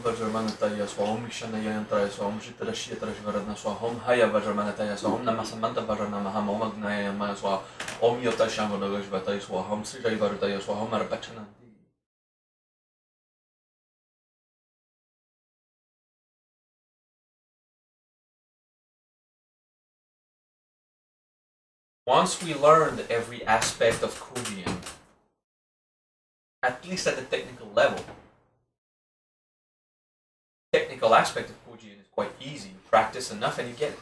Vajramanataya Swam Shanayantara Swam Shitrashitra Shvarana Swam Haya Vajramanataya Swam Namasamanta Vajranamaham Omagnaya Maswa Om Yota Shamanagashvataya Swam Srijay Varutaya Swam Arpachananti. Once we learned every aspect of kuji-in, at least at the technical level, technical aspect of kuji-in is quite easy. You practice enough and you get it.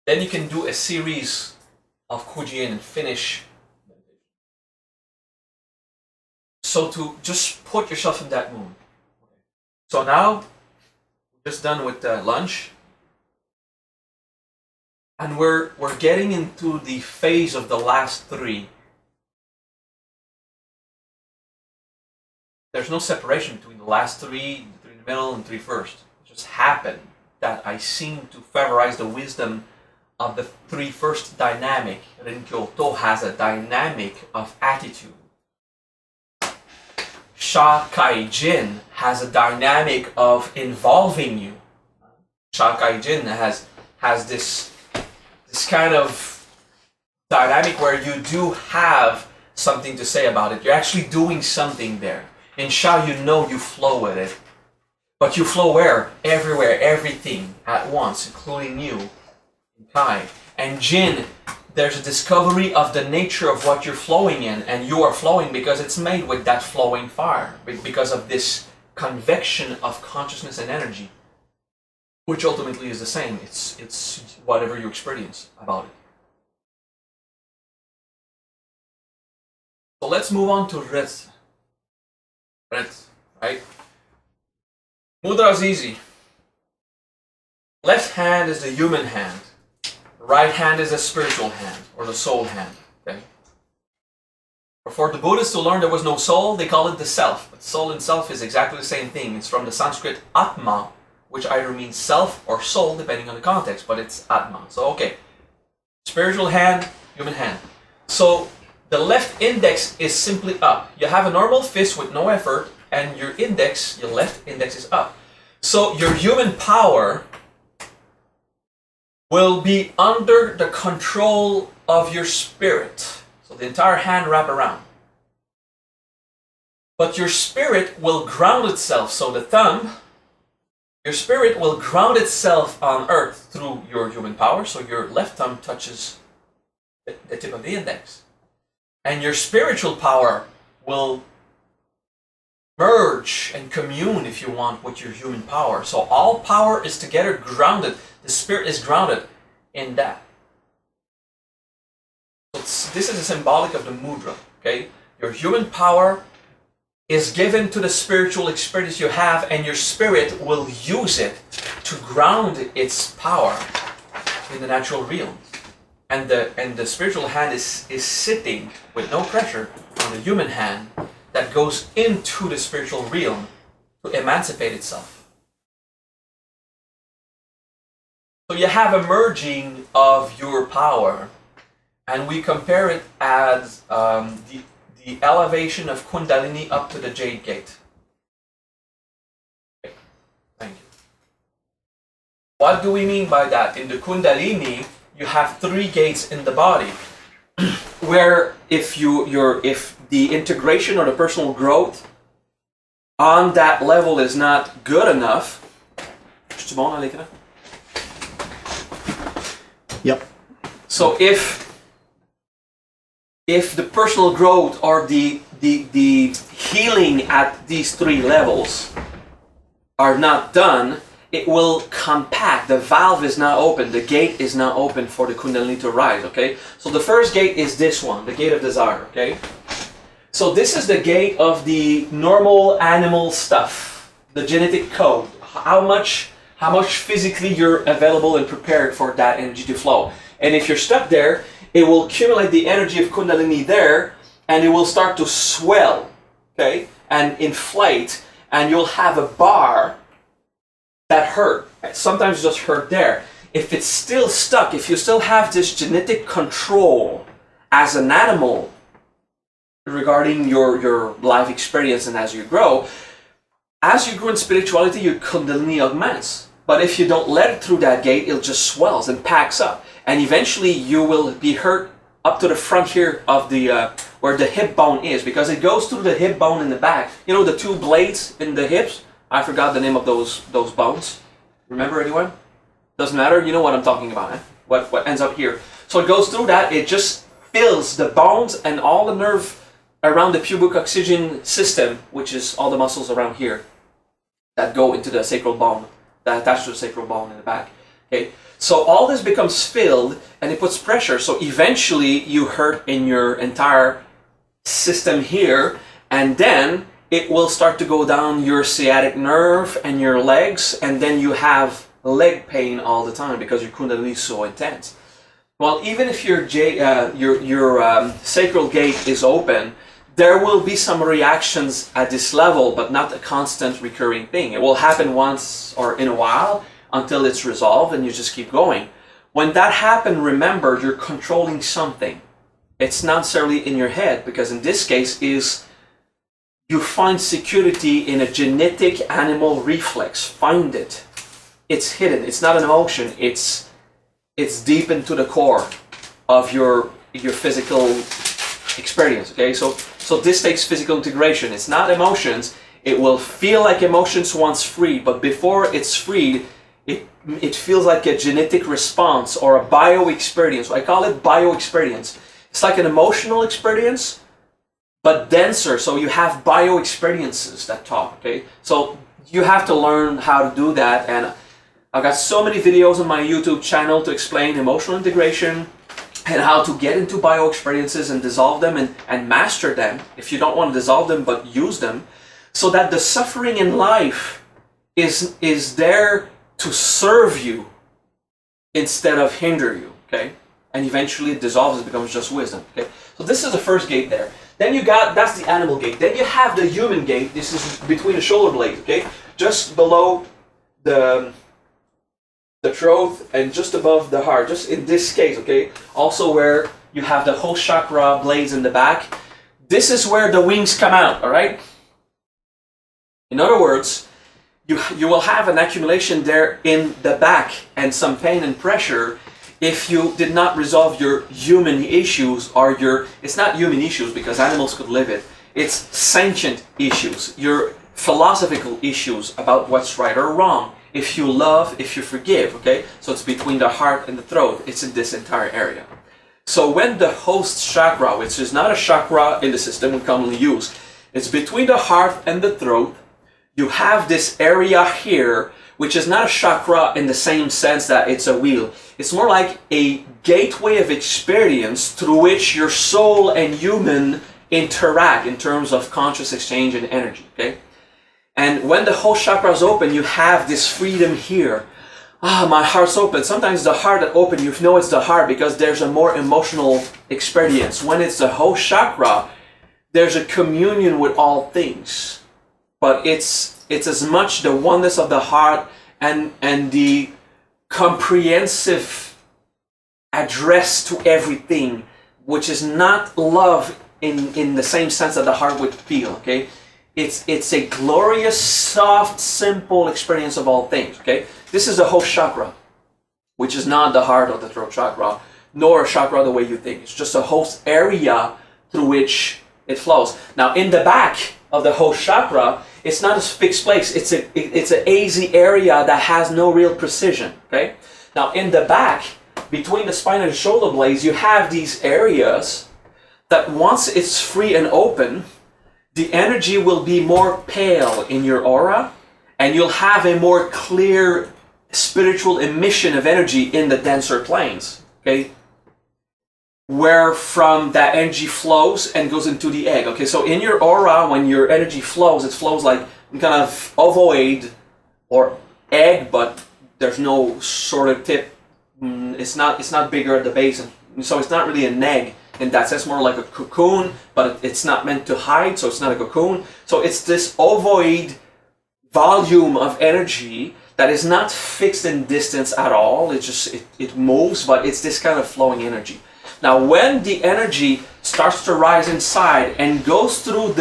Then you can do a series of kuji-in and finish meditation. So to just put yourself in that mood. Okay. So now, we're just done with lunch. And we're getting into the phase of the last three. There's no separation between the last three, the three in the middle, and three first. It just happened that I seem to favorize the wisdom of the three first dynamic. Renkyoto has a dynamic of attitude. Shakai-jin has a dynamic of involving you. Shakai-jin has this kind of dynamic where you do have something to say about it. You're actually doing something there. In Sha, you know you flow with it. But you flow where? Everywhere, everything at once, including you, in Kai. And Jin, there's a discovery of the nature of what you're flowing in, and you are flowing because it's made with that flowing fire, because of this convection of consciousness and energy, which ultimately is the same. It's whatever you experience about it. So let's move on to RETSU. RETSU, right? Mudra is easy. Left hand is the human hand. Right hand is the spiritual hand, or the soul hand. Okay? For the Buddhists to learn there was no soul, they call it the self. But soul and self is exactly the same thing. It's from the Sanskrit Atma, which either means self or soul, depending on the context, but it's Atma. So, okay. Spiritual hand, human hand. So, the left index is simply up. You have a normal fist with no effort, and your index, your left index is up. So, your human power will be under the control of your spirit. So, the entire hand wrap around. But your spirit will ground itself. So, the thumb, your spirit will ground itself on earth through your human power. So, your left thumb touches the tip of the index. And your spiritual power will merge and commune, if you want, with your human power. So all power is together grounded. The spirit is grounded in that. So this is a symbolic of the mudra. Okay, your human power is given to the spiritual experience you have, and your spirit will use it to ground its power in the natural realm. And the spiritual hand is sitting with no pressure on the human hand that goes into the spiritual realm to emancipate itself. So you have a merging of your power, and we compare it as the elevation of Kundalini up to the Jade gate. Okay. Thank you. What do we mean by that? In the Kundalini, you have three gates in the body, where if the integration or the personal growth on that level is not good enough. Yep. So if the personal growth or the healing at these three levels are not done, it will compact. The valve is not open. The gate is not open for the Kundalini to rise, okay? So the first gate is this one, the gate of desire, okay? So this is the gate of the normal animal stuff, the genetic code. How much physically you're available and prepared for that energy to flow. And if you're stuck there, it will accumulate the energy of Kundalini there, and it will start to swell, okay? And inflate, and you'll have a bar that hurt. Sometimes just hurt there. If it's still stuck, if you still have this genetic control as an animal regarding your life experience and as you grow, as you grow in spirituality, your kundalini augments. But if you don't let it through that gate, it just swells and packs up. And eventually you will be hurt up to the front here of the, where the hip bone is, because it goes through the hip bone in the back. You know the two blades in the hips? I forgot the name of those bones. Remember anyone? Doesn't matter, you know what I'm talking about, eh? What ends up here. So it goes through that, it just fills the bones and all the nerve around the pubic oxygen system, which is all the muscles around here that go into the sacral bone, that attach to the sacral bone in the back. Okay, so all this becomes filled and it puts pressure. So eventually you hurt in your entire system here, and then it will start to go down your sciatic nerve and your legs, and then you have leg pain all the time because your kundalini is so intense. Well, even if your sacral gate is open, there will be some reactions at this level, but not a constant recurring thing. It will happen once or in a while until it's resolved and you just keep going. When that happens, remember, you're controlling something. It's not necessarily in your head, because in this case is you find security in a genetic animal reflex. Find it. It's hidden. It's not an emotion. It's deep into the core of your physical experience. Okay, so this takes physical integration. It's not emotions. It will feel like emotions once free, but before it's freed, it feels like a genetic response or a bio experience. I call it bio experience. It's like an emotional experience, but denser. So you have bio experiences that talk. Okay, so you have to learn how to do that, and I've got so many videos on my YouTube channel to explain emotional integration and how to get into bio experiences and dissolve them and master them, if you don't want to dissolve them but use them, so that the suffering in life is there to serve you instead of hinder you, okay? And eventually it dissolves, it becomes just wisdom, okay? So this is the first gate there. Then you got, that's the animal gate. Then you have the human gate. This is between the shoulder blades, okay? Just below the throat and just above the heart, just in this case, okay? Also where you have the whole chakra blades in the back. This is where the wings come out, all right? In other words, you will have an accumulation there in the back and some pain and pressure if you did not resolve your human issues, or it's not human issues because animals could live it. It's sentient issues, your philosophical issues about what's right or wrong. If you love, if you forgive, okay? So it's between the heart and the throat. It's in this entire area. So when the host chakra, which is not a chakra in the system we commonly use, it's between the heart and the throat, you have this area here, which is not a chakra in the same sense that it's a wheel. It's more like a gateway of experience through which your soul and human interact in terms of conscious exchange and energy, okay? And when the whole chakra is open, you have this freedom here. My heart's open. Sometimes the heart that open, you know it's the heart because there's a more emotional experience. When it's the whole chakra, there's a communion with all things. But it's as much the oneness of the heart and the comprehensive address to everything, which is not love in the same sense that the heart would feel, okay? It's a glorious, soft, simple experience of all things, okay? This is the whole chakra, which is not the heart or the throat chakra, nor a chakra the way you think. It's just a whole area through which it flows. Now, in the back of the whole chakra, it's not a fixed place. It's a hazy area that has no real precision, okay? Now, in the back, between the spine and the shoulder blades, you have these areas that once it's free and open, the energy will be more pale in your aura, and you'll have a more clear spiritual emission of energy in the denser planes, okay? Where from that energy flows and goes into the egg, okay? So in your aura, when your energy flows, it flows like kind of ovoid or egg, but there's no sort of tip. It's not bigger at the base, and so it's not really an egg. In that sense, more like a cocoon, but it's not meant to hide, so it's not a cocoon. So it's this ovoid volume of energy that is not fixed in distance at all. It moves, but it's this kind of flowing energy. Now, when the energy starts to rise inside and goes through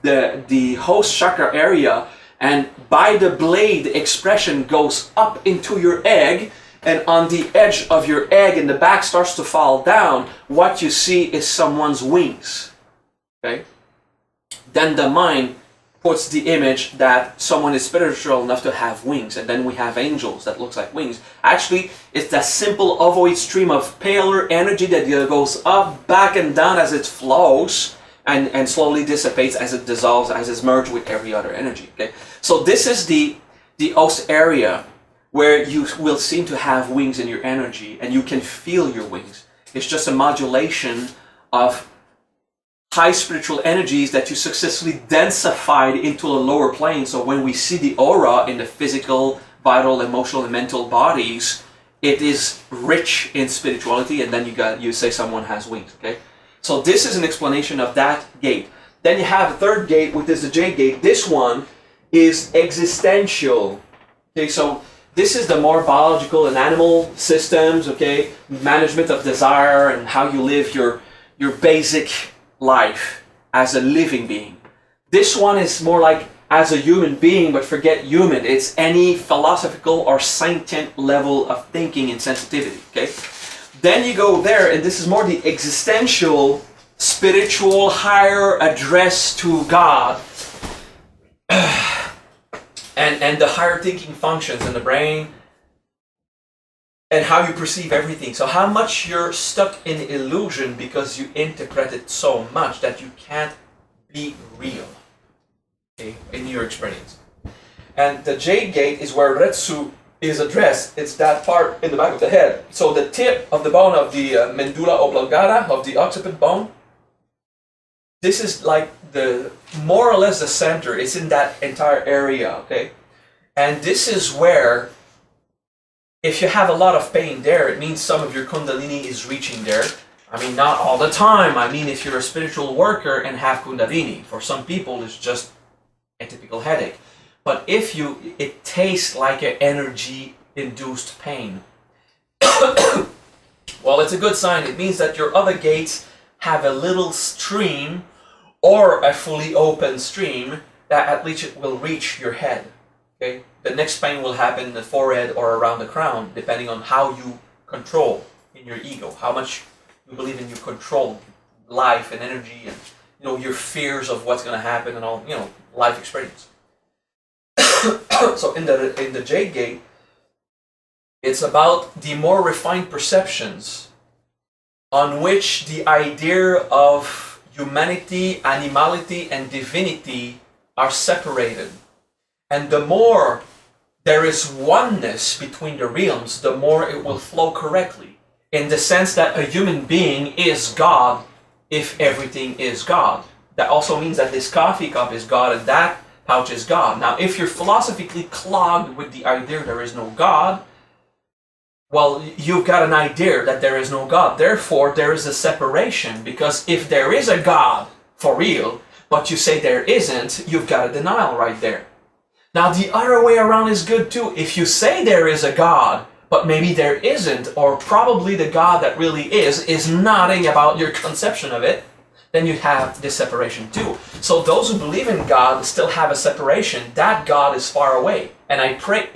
the host chakra area And by the blade, the expression goes up into your egg, and on the edge of your egg and the back starts to fall down, what you see is someone's wings. Okay? Then the mind puts the image that someone is spiritual enough to have wings, and then we have angels that looks like wings. Actually, it's that simple ovoid stream of paler energy that goes up, back, and down as it flows, and slowly dissipates as it dissolves, as it's merged with every other energy. Okay, so this is the os area where you will seem to have wings in your energy, and you can feel your wings. It's just a modulation of high spiritual energies that you successfully densified into a lower plane. So when we see the aura in the physical, vital, emotional, and mental bodies, it is rich in spirituality, and then you say someone has wings. Okay, so this is an explanation of that gate. Then you have a third gate, which is the Jade gate. This one is existential. Okay, so this is the more biological and animal systems. Okay, management of desire and how you live your basic life as a living being. This one is more like as a human being, but forget human. It's any philosophical or sentient level of thinking and sensitivity. Okay, then you go there, and this is more the existential, spiritual, higher address to God, and the higher thinking functions in the brain, and how you perceive everything. So how much you're stuck in illusion because you interpret it so much that you can't be real, okay, in your experience. And the Jade gate is where RETSU is addressed. It's that part in the back of the head. So the tip of the bone of the medulla oblongata, of the occiput bone, this is like the more or less the center. It's in that entire area, okay? And this is where, if you have a lot of pain there, it means some of your kundalini is reaching there. I mean, not all the time. I mean, if you're a spiritual worker and have kundalini, for some people it's just a typical headache. But if it tastes like an energy-induced pain, well, it's a good sign. It means that your other gates have a little stream or a fully open stream that at least it will reach your head. Okay? The next pain will happen in the forehead or around the crown, depending on how you control in your ego, how much you believe in you control life and energy, and your fears of what's going to happen and all, life experience. So in the Jade gate, it's about the more refined perceptions on which the idea of humanity, animality, and divinity are separated. And the more there is oneness between the realms, the more it will flow correctly. In the sense that a human being is God if everything is God. That also means that this coffee cup is God and that pouch is God. Now, if you're philosophically clogged with the idea there is no God, well, you've got an idea that there is no God. Therefore, there is a separation, because if there is a God for real, but you say there isn't, you've got a denial right there. Now, the other way around is good too. If you say there is a God, but maybe there isn't, or probably the God that really is nothing about your conception of it, then you have this separation too. So those who believe in God still have a separation. That God is far away. And I pray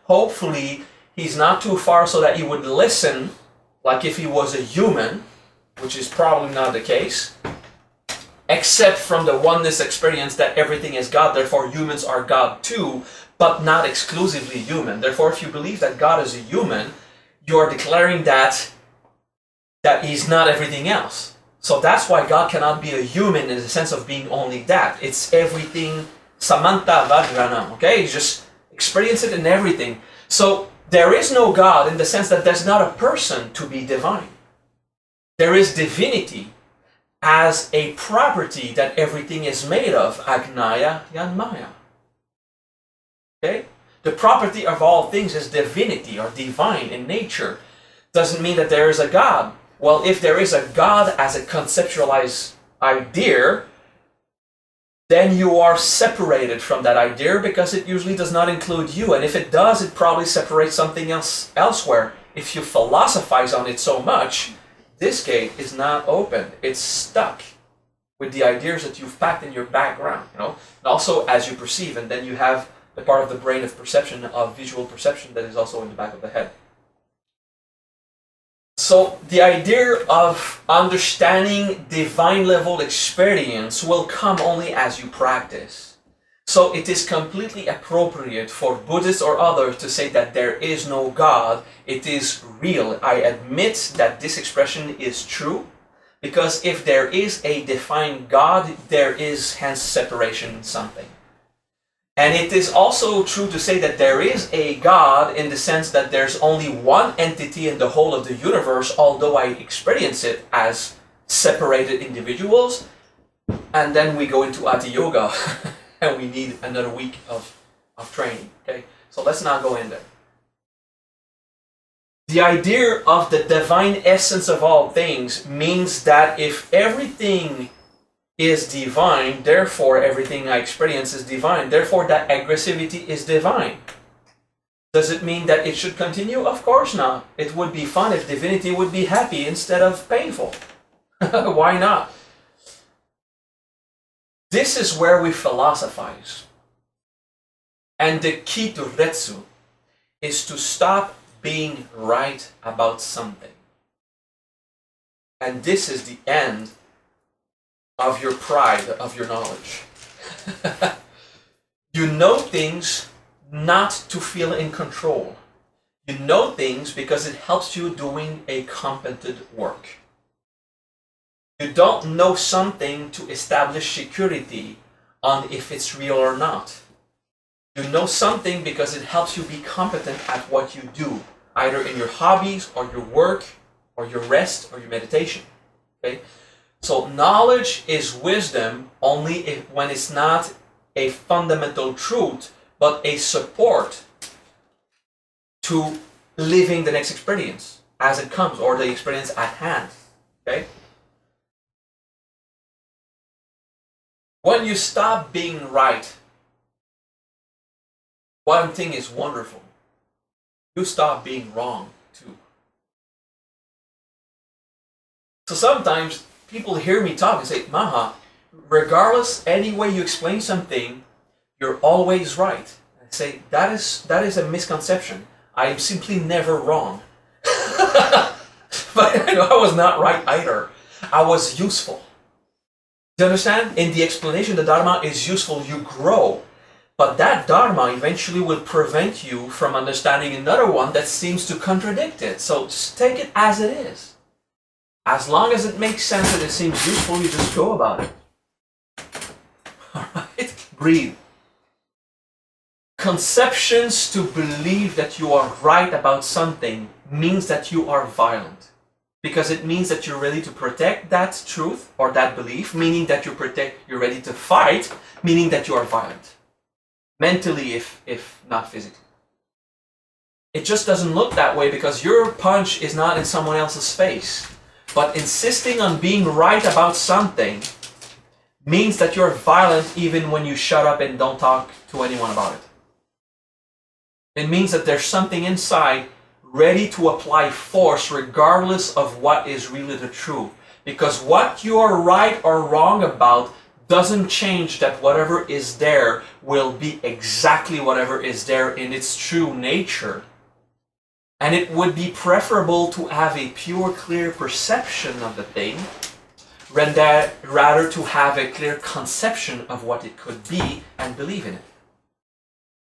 hopefully, he's not too far so that you would listen like if he was a human, which is probably not the case, except from the oneness experience that everything is God, therefore humans are God too, but not exclusively human. Therefore, if you believe that God is a human, you are declaring that he's not everything else. So that's why God cannot be a human in the sense of being only that. It's everything, samanta vajranam, okay? You just experience it in everything. So there is no God in the sense that there's not a person to be divine. There is divinity as a property that everything is made of, agnaya yanmaya. Okay? The property of all things is divinity or divine in nature. Doesn't mean that there is a God. Well, if there is a God as a conceptualized idea, then you are separated from that idea because it usually does not include you. And if it does, it probably separates something else elsewhere. If you philosophize on it so much, this gate is not open. It's stuck. with the ideas that you've packed in your background, you know, and also as you perceive, and then you have the part of the brain of perception, of visual perception, that is also in the back of the head. So the idea of understanding divine level experience will come only as you practice. So it is completely appropriate for Buddhists or others to say that there is no God. It is real. I admit that this expression is true, because if there is a defined God, there is hence separation in something. And it is also true to say that there is a God in the sense that there's only one entity in the whole of the universe, although I experience it as separated individuals. And then we go into Ati Yoga and we need another week of training. Okay, so let's not go in there. The idea of the divine essence of all things means that if everything is divine, therefore everything I experience is divine. Therefore that aggressivity is divine. Does it mean that it should continue? Of course not. It would be fun if divinity would be happy instead of painful. Why not? This is where we philosophize. And the key to RETSU is to stop being right about something. And this is the end of your pride, of your knowledge. You know things not to feel in control. You know things because it helps you doing a competent work. You don't know something to establish security on if it's real or not. You know something because it helps you be competent at what you do, either in your hobbies or your work or your rest or your meditation. Okay? So knowledge is wisdom only when it's not a fundamental truth, but a support to living the next experience as it comes, or the experience at hand. Okay? When you stop being right, one thing is wonderful. You stop being wrong too. So sometimes people hear me talk and say, Maha, regardless any way you explain something, you're always right. I say, that is a misconception. I am simply never wrong. But I was not right either. I was useful. Do you understand? In the explanation, the Dharma is useful. You grow. But that Dharma eventually will prevent you from understanding another one that seems to contradict it. So just take it as it is. As long as it makes sense and it seems useful, you just go about it. Alright? Breathe. Conceptions to believe that you are right about something means that you are violent. Because it means that you're ready to protect that truth or that belief, meaning that you're ready to fight, meaning that you are violent. Mentally, if not physically. It just doesn't look that way because your punch is not in someone else's face. But insisting on being right about something means that you're violent even when you shut up and don't talk to anyone about it. It means that there's something inside ready to apply force regardless of what is really the truth. Because what you are right or wrong about doesn't change that whatever is there will be exactly whatever is there in its true nature. And it would be preferable to have a pure, clear perception of the thing rather to have a clear conception of what it could be and believe in it.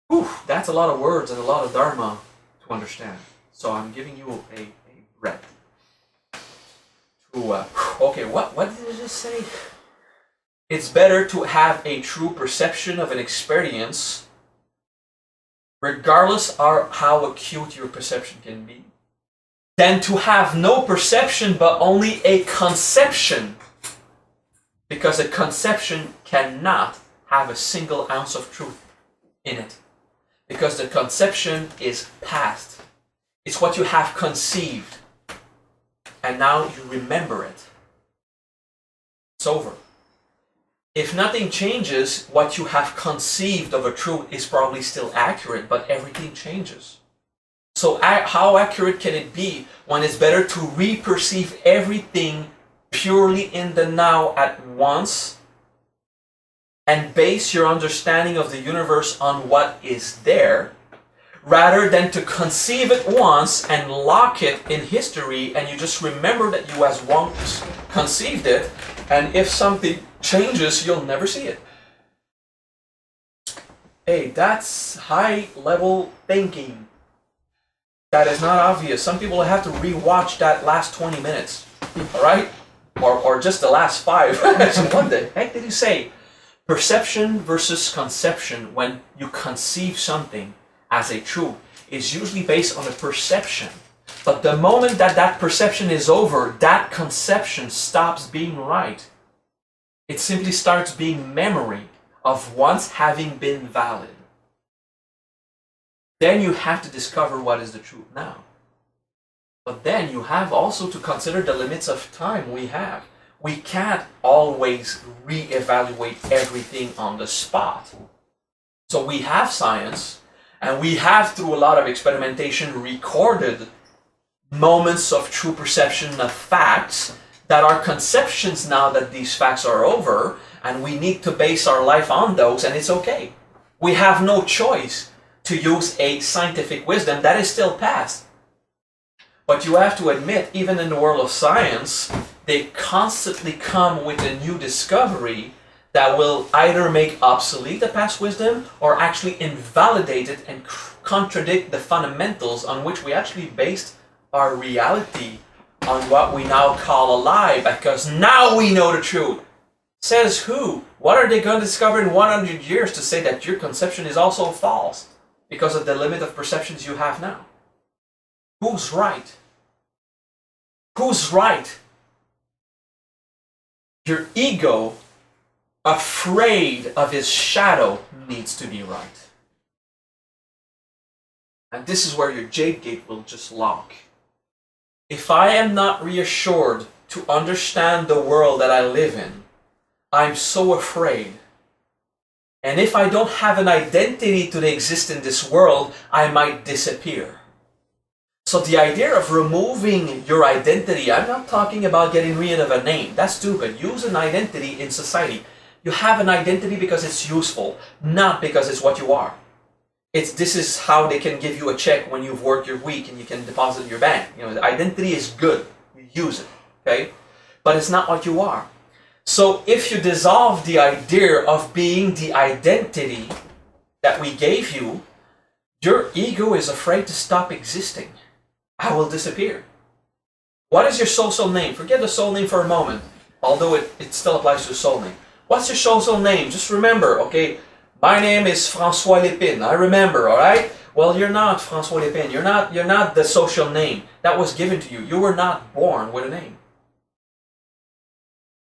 Whew, that's a lot of words and a lot of Dharma to understand. So I'm giving you a breath. Okay, what did I just say? It's better to have a true perception of an experience regardless of how acute your perception can be, than to have no perception but only a conception. Because a conception cannot have a single ounce of truth in it. Because the conception is past. It's what you have conceived. And now you remember it. It's over. If nothing changes, what you have conceived of a truth is probably still accurate, but everything changes. So how accurate can it be when it's better to re-perceive everything purely in the now at once and base your understanding of the universe on what is there, rather than to conceive it once and lock it in history, and you just remember that you as once conceived it, and if something changes, you'll never see it. Hey, that's high level thinking. That is not obvious. Some people have to rewatch that last 20 minutes, all right? Or just the last 5. So what the heck did you say? Perception versus conception, when you conceive something as a truth, is usually based on a perception. But the moment that that perception is over, that conception stops being right. It simply starts being memory of once having been valid. Then you have to discover what is the truth now. But then you have also to consider the limits of time we have. We can't always reevaluate everything on the spot. So we have science, and we have, through a lot of experimentation, recorded moments of true perception of facts that are conceptions now that these facts are over, and we need to base our life on those, and it's okay. We have no choice to use a scientific wisdom that is still past. But you have to admit, even in the world of science, they constantly come with a new discovery that will either make obsolete the past wisdom or actually invalidate it and contradict the fundamentals on which we actually based our reality on what we now call a lie, because now we know the truth. Says who? What are they going to discover in 100 years to say that your conception is also false because of the limit of perceptions you have now? Who's right? Who's right? Your ego, afraid of his shadow, needs to be right. And this is where your Jade gate will just lock. If I am not reassured to understand the world that I live in, I'm so afraid. And if I don't have an identity to exist in this world, I might disappear. So the idea of removing your identity, I'm not talking about getting rid of a name. That's stupid. Use an identity in society. You have an identity because it's useful, not because it's what you are. This is how they can give you a check when you've worked your week and you can deposit in your bank. You know, the identity is good. You use it, okay? But it's not what you are. So if you dissolve the idea of being the identity that we gave you, your ego is afraid to stop existing. I will disappear. What is your social name? Forget the soul name for a moment, although it still applies to the soul name. What's your social name? Just remember, okay, my name is François Lépine. I remember, all right? Well, you're not François Lépine. You're not the social name that was given to you. You were not born with a name.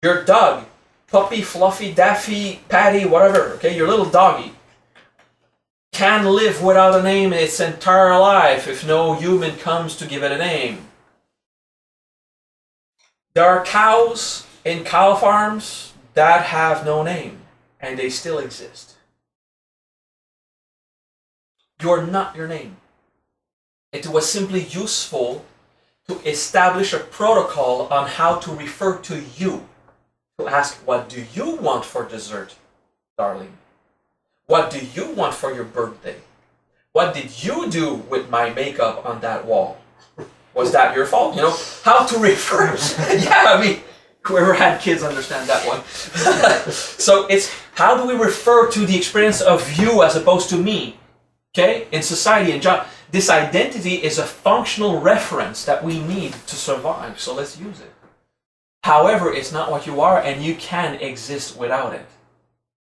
Your dog, Puppy, Fluffy, Daffy, Patty, whatever, okay, your little doggy, can live without a name its entire life if no human comes to give it a name. There are cows in cow farms that have no name, and they still exist. You're not your name. It was simply useful to establish a protocol on how to refer to you. To ask, what do you want for dessert, darling? What do you want for your birthday? What did you do with my makeup on that wall? Was that your fault? You know, how to refer. Yeah, I mean, whoever had kids understand that one. So it's, how do we refer to the experience of you as opposed to me? Okay, in society and job, this identity is a functional reference that we need to survive. So let's use it. However, it's not what you are, and you can exist without it.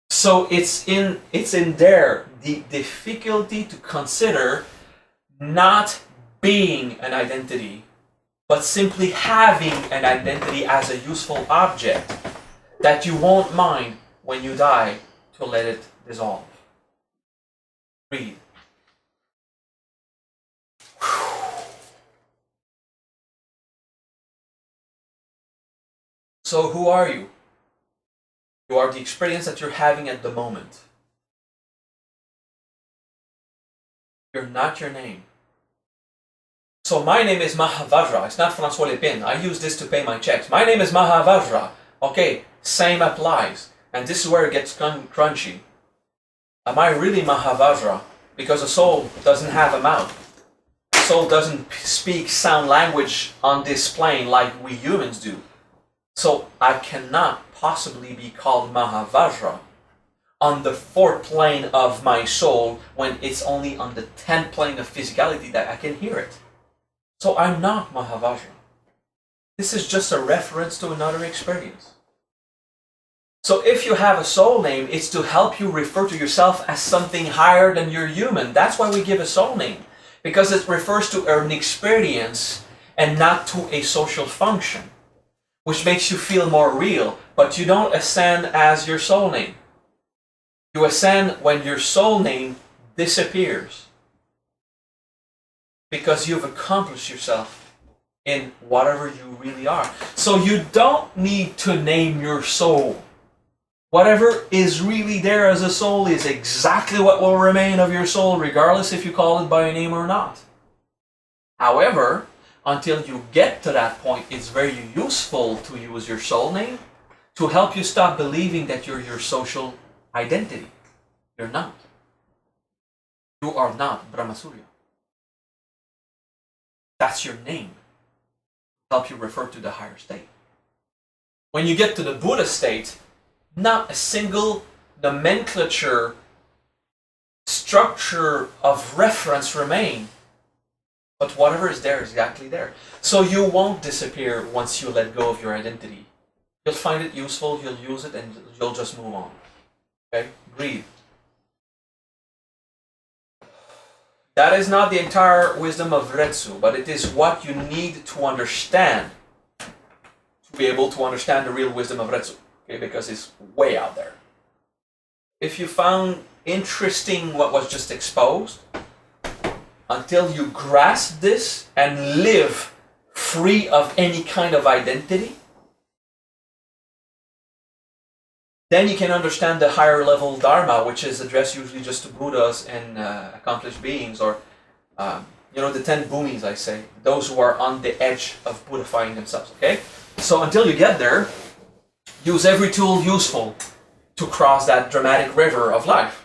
So it's in there the difficulty to consider not being an identity, but simply having an identity as a useful object that you won't mind when you die to let it dissolve. Breathe. So who are you? You are the experience that you're having at the moment. You're not your name. So my name is Mahavajra. It's not François Lépine. I use this to pay my checks. My name is Mahavajra. Okay, same applies. And this is where it gets crunchy. Am I really Mahavajra? Because a soul doesn't have a mouth. A soul doesn't speak sound language on this plane like we humans do. So I cannot possibly be called Mahavajra on the 4th plane of my soul when it's only on the 10th plane of physicality that I can hear it. So I'm not Mahavajra. This is just a reference to another experience. So if you have a soul name, it's to help you refer to yourself as something higher than your human. That's why we give a soul name. Because it refers to an experience and not to a social function, which makes you feel more real. But you don't ascend as your soul name. You ascend when your soul name disappears. Because you've accomplished yourself in whatever you really are. So you don't need to name your soul. Whatever is really there as a soul is exactly what will remain of your soul, regardless if you call it by a name or not. However, until you get to that point, it's very useful to use your soul name to help you stop believing that you're your social identity. You're not. You are not Brahmasurya. That's your name. Help you refer to the higher state. When you get to the Buddha state, not a single nomenclature, structure of reference remain. But whatever is there is exactly there. So you won't disappear once you let go of your identity. You'll find it useful, you'll use it, and you'll just move on. Okay? Breathe. That is not the entire wisdom of RETSU, but it is what you need to understand to be able to understand the real wisdom of RETSU. Okay? Because it's way out there. If you found interesting what was just exposed, until you grasp this and live free of any kind of identity, then you can understand the higher level Dharma, which is addressed usually just to Buddhas and accomplished beings, or the 10 bhumis, I say, those who are on the edge of Buddhifying themselves. Okay, so until you get there, use every tool useful to cross that dramatic river of life.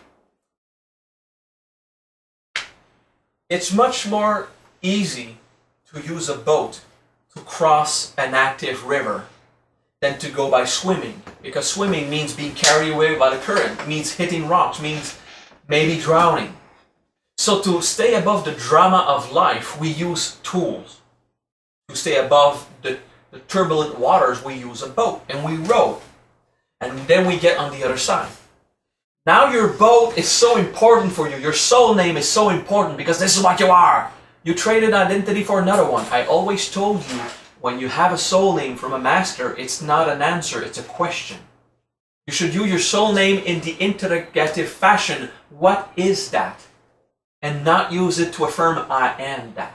It's much more easy to use a boat to cross an active river than to go by swimming, because swimming means being carried away by the current, means hitting rocks, means maybe drowning. So to stay above the drama of life, we use tools. To stay above the turbulent waters, we use a boat and we row. And then we get on the other side. Now your boat is so important for you. Your soul name is so important because this is what you are. You traded identity for another one. I always told you, when you have a soul name from a master, it's not an answer, it's a question. You should use your soul name in the interrogative fashion. What is that? And not use it to affirm I am that.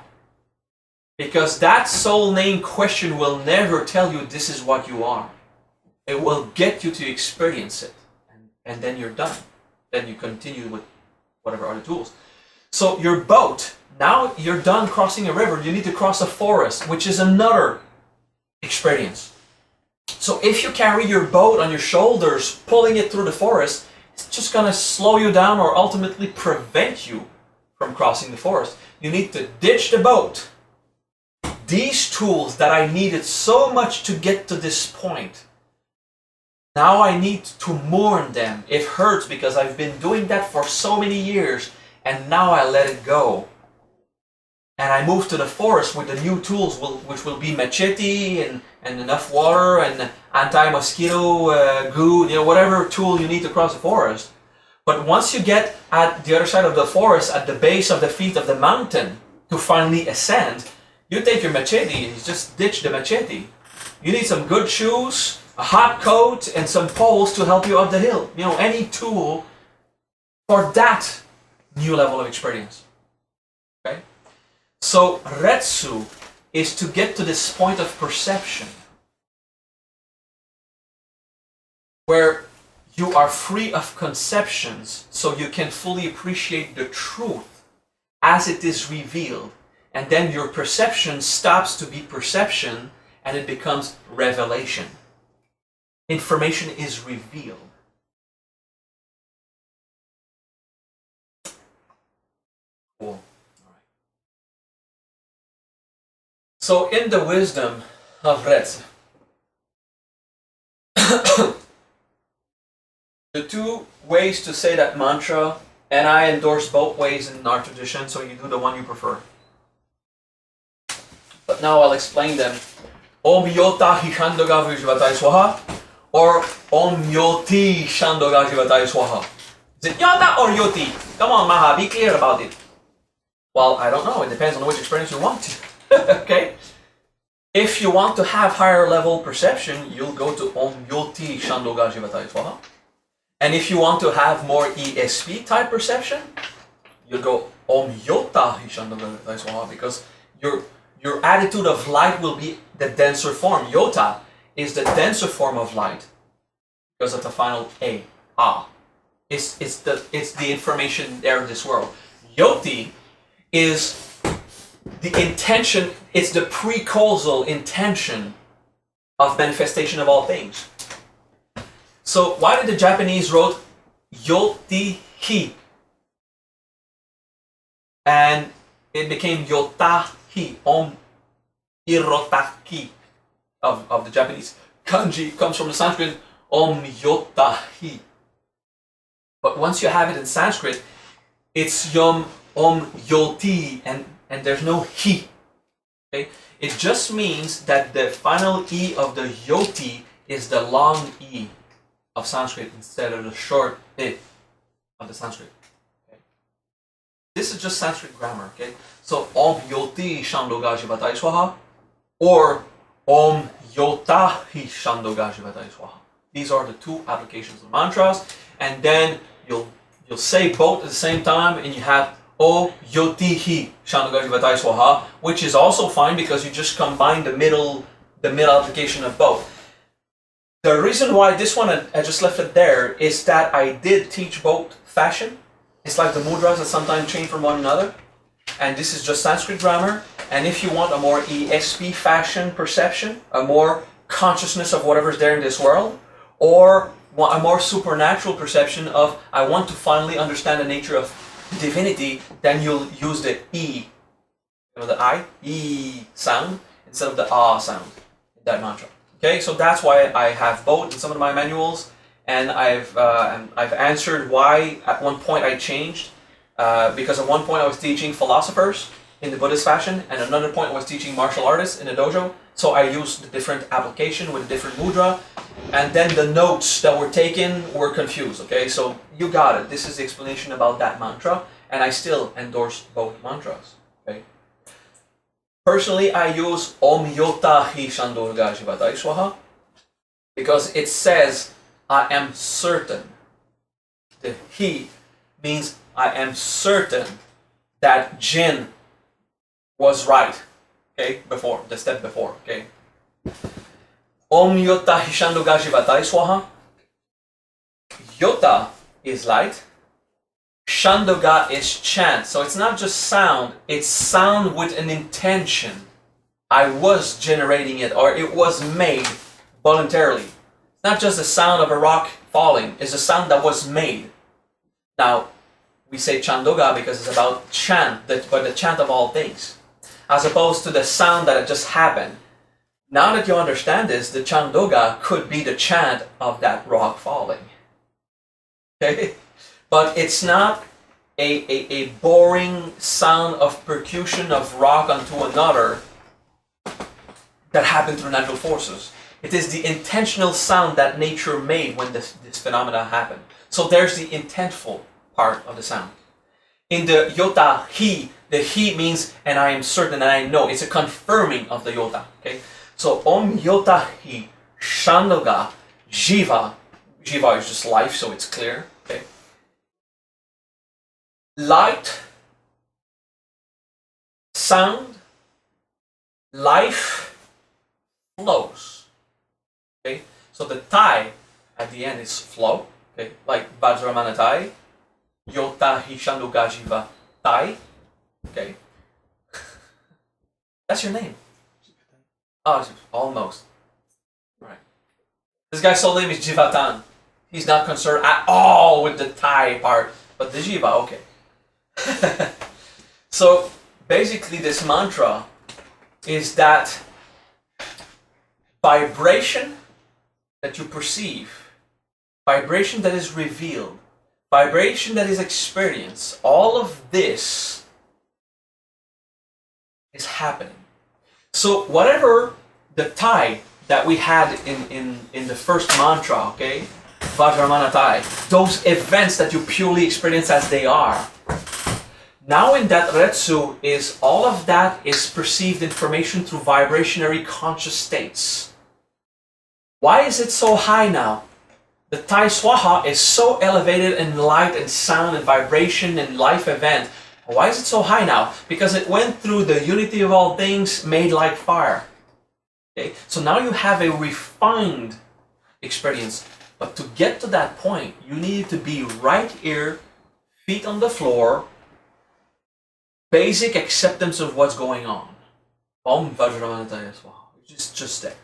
Because that soul name question will never tell you this is what you are. It will get you to experience it. And then you're done. Then you continue with whatever other tools. So your boat, now you're done crossing a river, you need to cross a forest, which is another experience. So if you carry your boat on your shoulders, pulling it through the forest, it's just going to slow you down or ultimately prevent you from crossing the forest. You need to ditch the boat. These tools that I needed so much to get to this point, now I need to mourn them. It hurts because I've been doing that for so many years, and now I let it go. And I move to the forest with the new tools, which will be machete and enough water and anti-mosquito goo, whatever tool you need to cross the forest. But once you get at the other side of the forest, at the base of the feet of the mountain, to finally ascend, you take your machete and you just ditch the machete. You need some good shoes, a hot coat, and some poles to help you up the hill. Any tool for that new level of experience. Okay? So RETSU is to get to this point of perception where you are free of conceptions, so you can fully appreciate the truth as it is revealed, and then your perception stops to be perception and it becomes revelation. Information is revealed. Cool. All right. So in the wisdom of RETSU, the two ways to say that mantra, and I endorse both ways in our tradition, so you do the one you prefer. But now I'll explain them. Om Yota Hishandoga Vijvatai Swaha, or Om Yoti Shandoga Jivatai Swaha. Is it Yota or Yoti? Come on, Maha, be clear about it. Well, I don't know. It depends on which experience you want. Okay? If you want to have higher level perception, you'll go to Om Yoti Shandoga Jivatai Swaha. And if you want to have more ESP type perception, you'll go Om Yota Hishandoga Jivatai Swaha, because your attitude of light will be the denser form. Yota is the denser form of light because of the final A, Ah. It's the information there in this world. Yoti is the intention, it's the pre-causal intention of manifestation of all things. So why did the Japanese wrote Yoti Hi? And it became Yotahi, Om Irotaki of the Japanese. Kanji comes from the Sanskrit Om Yotahi. But once you have it in Sanskrit, it's Om Yoti, and there's no Hi. Okay? It just means that the final E of the Yoti is the long E of Sanskrit instead of the short I of the Sanskrit. This is just Sanskrit grammar, okay? So Om Yoti Shandoga Jivatai Swaha or Om Yotahi Shandoga Jivatai Swaha. These are the two applications of mantras, and then you'll say both at the same time, and you have O Yotihi Shandoga Jivatai Swaha, which is also fine because you just combine the middle application of both. The reason why this one I just left it there is that I did teach both fashion. It's like the mudras that sometimes change from one another. And this is just Sanskrit grammar. And if you want a more ESP fashion perception, a more consciousness of whatever's there in this world, or a more supernatural perception of, I want to finally understand the nature of divinity, then you'll use the E, the I, E sound, instead of the Ah sound in that mantra. Okay, so that's why I have both in some of my manuals. And I've answered why at one point I changed, because at one point I was teaching philosophers in the Buddhist fashion, and another point I was teaching martial artists in the dojo. So I used the different application with a different mudra, and then the notes that were taken were confused. Okay, so you got it. This is the explanation about that mantra, and I still endorse both mantras. Okay. Personally, I use Om Yota Hi Shandoga Jivatai Swaha because it says, I am certain. The He means I am certain that Jin was right. Okay, before, the step before, okay. Om Yota Hishandoga Jivatai Swaha. Yota is light. Shandoga is chant. So it's not just sound, it's sound with an intention. I was generating it, or it was made voluntarily. Not just the sound of a rock falling, it's a sound that was made. Now, we say Chandoga because it's about chant, but the chant of all things, as opposed to the sound that just happened. Now that you understand this, the Chandoga could be the chant of that rock falling. Okay? But it's not a boring sound of percussion of rock onto another that happened through natural forces. It is the intentional sound that nature made when this phenomena happened. So there's the intentful part of the sound. In the Yota Hi, the Hi means, and I am certain and I know. It's a confirming of the Yota. Okay? So Om Yota Hi Shandoga Jiva. Jiva is just life, so it's clear. Okay? Light, sound, life flows. Okay, so the Tai at the end is flow. Okay, like Vajramana Tai, Yota Hishandoga Jiva Tai. Okay, That's your name. Oh, almost. Right. This guy's sole name is Jivatan. He's not concerned at all with the Thai part, but the Jiva, okay. So basically, this mantra is that vibration that you perceive, vibration that is revealed, vibration that is experienced, all of this is happening. So whatever the Thai that we had in the first mantra, okay, Vajramana Thai, those events that you purely experience as they are, now in that RETSU is all of that is perceived information through vibrationary conscious states. Why is it so high now? The Thai Swaha is so elevated in light and sound and vibration and life event. Why is it so high now? Because it went through the unity of all things made like fire. Okay? So now you have a refined experience. But to get to that point, you need to be right here, feet on the floor, basic acceptance of what's going on. Om Vajramanataya Swaha. Just there.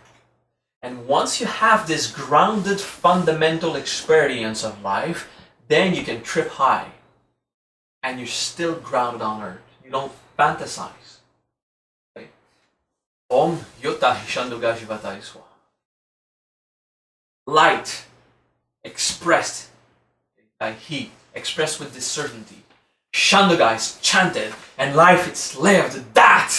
And once you have this grounded fundamental experience of life, then you can trip high. And you're still grounded on earth. You don't fantasize. Okay? Om Yutta Hishanduga Jivataya Swaha. Light expressed by heat, expressed with this certainty. Shanduga is chanted, and life it's lived. That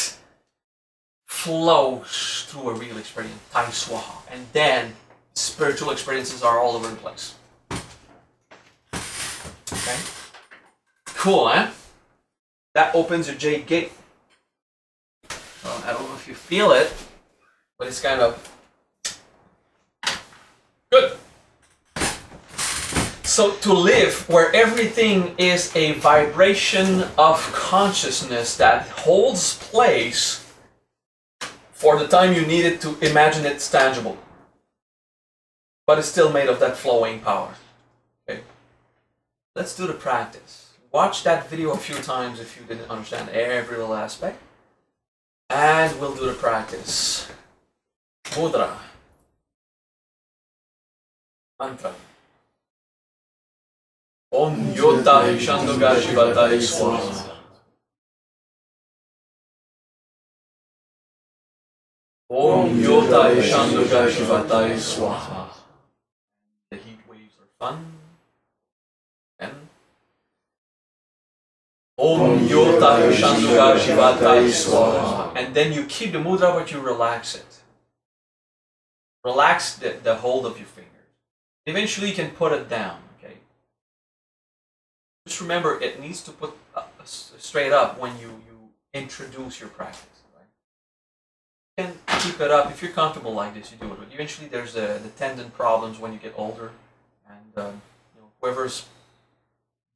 flows through a real experience, Thai Swaha. And then spiritual experiences are all over the place. Okay? Cool, eh? That opens your Jade gate. Well, I don't know if you feel it, but it's kind of good. So to live where everything is a vibration of consciousness that holds place for the time you need it to imagine it's tangible, but it's still made of that flowing power. Okay? Let's do the practice. Watch that video a few times if you didn't understand every little aspect. And we'll do the practice. Mudra. Mantra. Om Yota Hishanduga Shivataya Swaha. Om Yota Hishanduga Shivataya Swaha. The heat waves are fun. And Om Yota Hishanduga Shivataya Swaha. And then you keep the mudra, but you relax it. Relax the hold of your fingers. Eventually you can put it down. Okay. Just remember, it needs to put straight up when you introduce your practice. You can keep it up if you're comfortable like this. You do it. But eventually, there's the tendon problems when you get older, and whoever's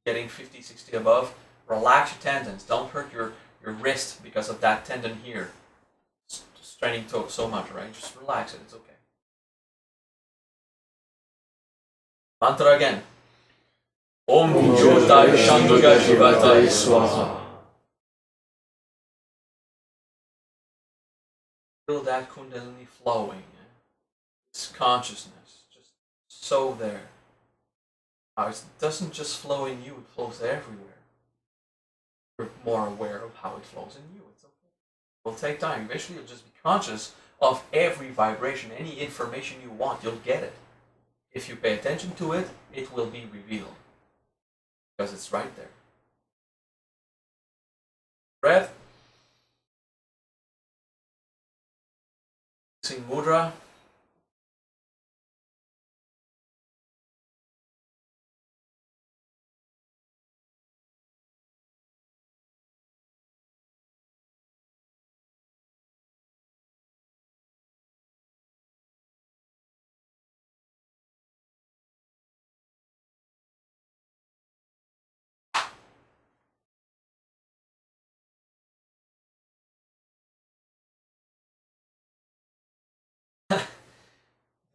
getting 50, 60 above, relax your tendons. Don't hurt your wrist because of that tendon here. Straining so much, right? Just relax it. It's okay. Mantra again. Om Jyotai Shanduga Shivatai Swaha. Feel that kundalini flowing. It's consciousness, just so there. Now, it doesn't just flow in you, it flows everywhere. You're more aware of how it flows in you. It's okay. It will take time. Eventually, you'll just be conscious of every vibration, any information you want, you'll get it. If you pay attention to it, it will be revealed. Because it's right there. Breath. Using mudra.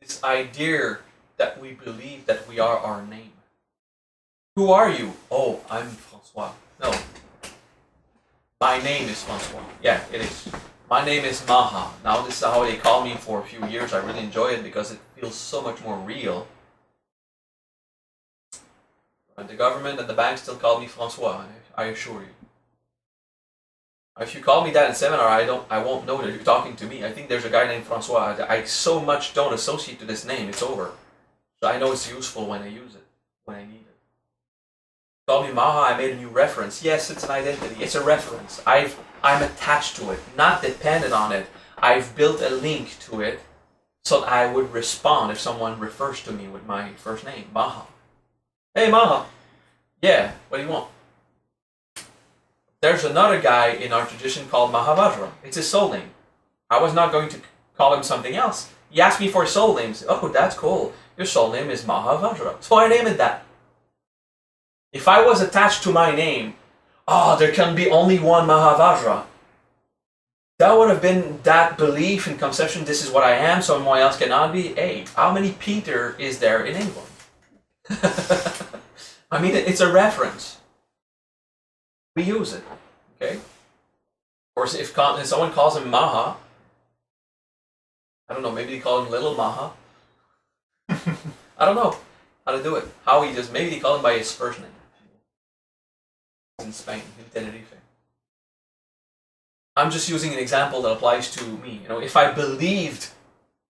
This idea that we believe that we are our name. Who are you? Oh, I'm Francois. No. My name is Francois. Yeah, it is. My name is Maha. Now this is how they call me for a few years. I really enjoy it because it feels so much more real. And the government and the bank still call me Francois, I assure you. If you call me that in seminar, I won't know that you're talking to me. I think there's a guy named Francois. I so much don't associate to this name. It's over. So I know it's useful when I use it, when I need it. Call me Maha. I made a new reference. Yes, it's an identity. It's a reference. I'm attached to it, not dependent on it. I've built a link to it so that I would respond if someone refers to me with my first name, Maha. Hey, Maha. Yeah, what do you want? There's another guy in our tradition called Mahavajra. It's his soul name. I was not going to call him something else. He asked me for his soul name. Oh, that's cool. Your soul name is Mahavajra. So I named it that. If I was attached to my name, there can be only one Mahavajra. That would have been that belief and conception, this is what I am, someone else cannot be. Hey, how many Peter is there in England? I mean, it's a reference. We use it, okay? Of course, if someone calls him Maha, I don't know, maybe they call him Little Maha. I don't know how to do it. Maybe they call him by his first name. In Spain, in Tenerife. I'm just using an example that applies to me. If I believed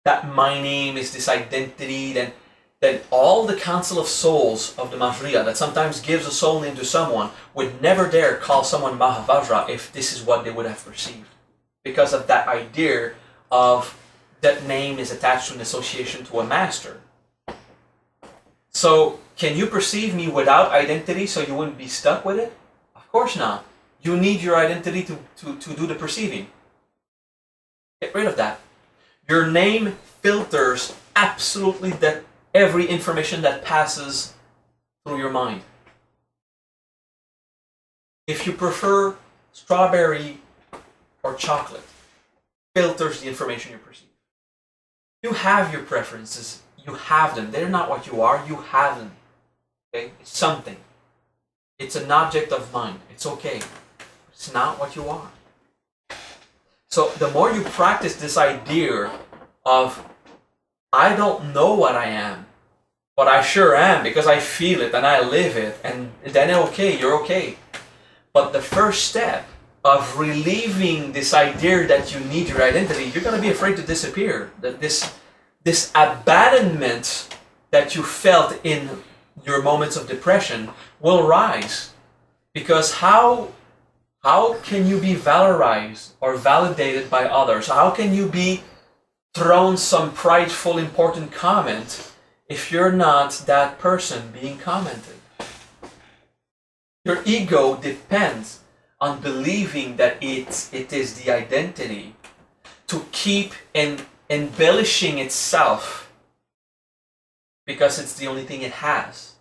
that my name is this identity, then all the Council of Souls of the Mudra that sometimes gives a soul name to someone would never dare call someone Mahavajra if this is what they would have perceived. Because of that idea of that name is attached to an association to a master. So, can you perceive me without identity so you wouldn't be stuck with it? Of course not. You need your identity to do the perceiving. Get rid of that. Your name filters absolutely every information that passes through your mind. If you prefer strawberry or chocolate, filters the information you perceive. You have your preferences. You have them. They're not what you are. You have them. Okay? It's something. It's an object of mind. It's okay. It's not what you are. So the more you practice this idea of, I don't know what I am, but I sure am because I feel it and I live it, and then okay, you're okay. But the first step of relieving this idea that you need your identity, you're going to be afraid to disappear. That this abandonment that you felt in your moments of depression will rise. Because how can you be valorized or validated by others? How can you be thrown some prideful, important comment if you're not that person being commented? Your ego depends on believing that it is the identity to keep embellishing itself because it's the only thing it has.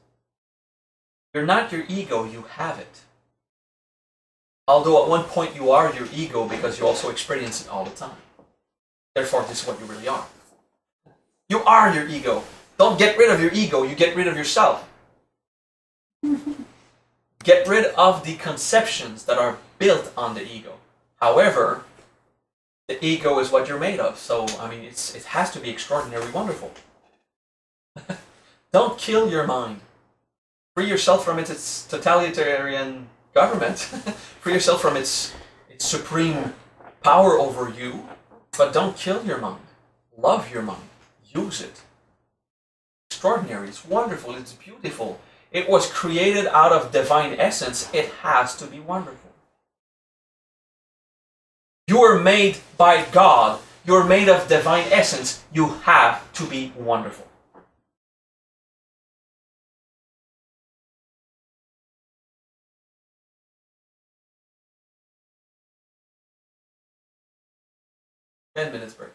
You're not your ego, you have it. Although at one point you are your ego because you also experience it all the time. Therefore, this is what you really are. You are your ego. Don't get rid of your ego, you get rid of yourself. Get rid of the conceptions that are built on the ego. However, the ego is what you're made of. So, I mean, it has to be extraordinarily wonderful. Don't kill your mind. Free yourself from its totalitarian government. Free yourself from its supreme power over you. But don't kill your mind. Love your mind. Use it. Extraordinary. It's wonderful. It's beautiful. It was created out of divine essence. It has to be wonderful. You are made by God. You're made of divine essence. You have to be wonderful. Ten minutes break.